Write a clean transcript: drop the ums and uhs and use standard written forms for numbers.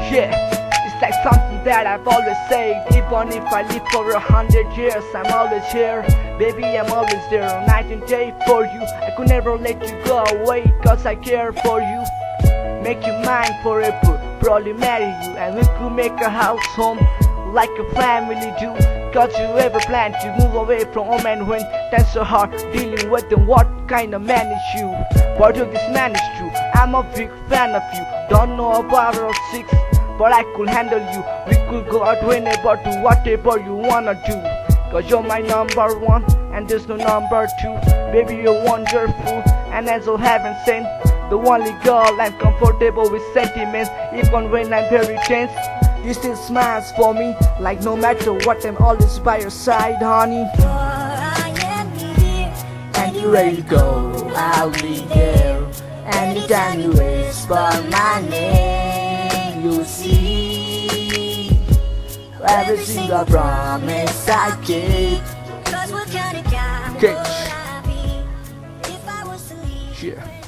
Yeah, it's like something that I've always said. Even if I live for 100 years, I'm always here. Baby, I'm always there, night and day for you. I could never let you go away, cause I care for you. Make you mine forever, probably marry you, and we could make a house home like a family do. Cause you ever plan to move away from home, and when that's so hard dealing with them, what kind of man is you? Part of this man is true, I'm a big fan of you. Don't know about our six, but I could handle you. We could go out whenever, do whatever you wanna do. Cause you're my number one, and there's no number two. Baby, you're wonderful, and as all heaven sent, the only girl I'm comfortable with sentiments. Even when I'm very tense, you still smiles for me. Like no matter what, I'm always by your side, honey. For I am here, Anywhere you go, I'll be there. Anytime you whisper my name, you'll see every single promise I keep. cause what kind of guy would Catch. I be if I was to leave? Yeah.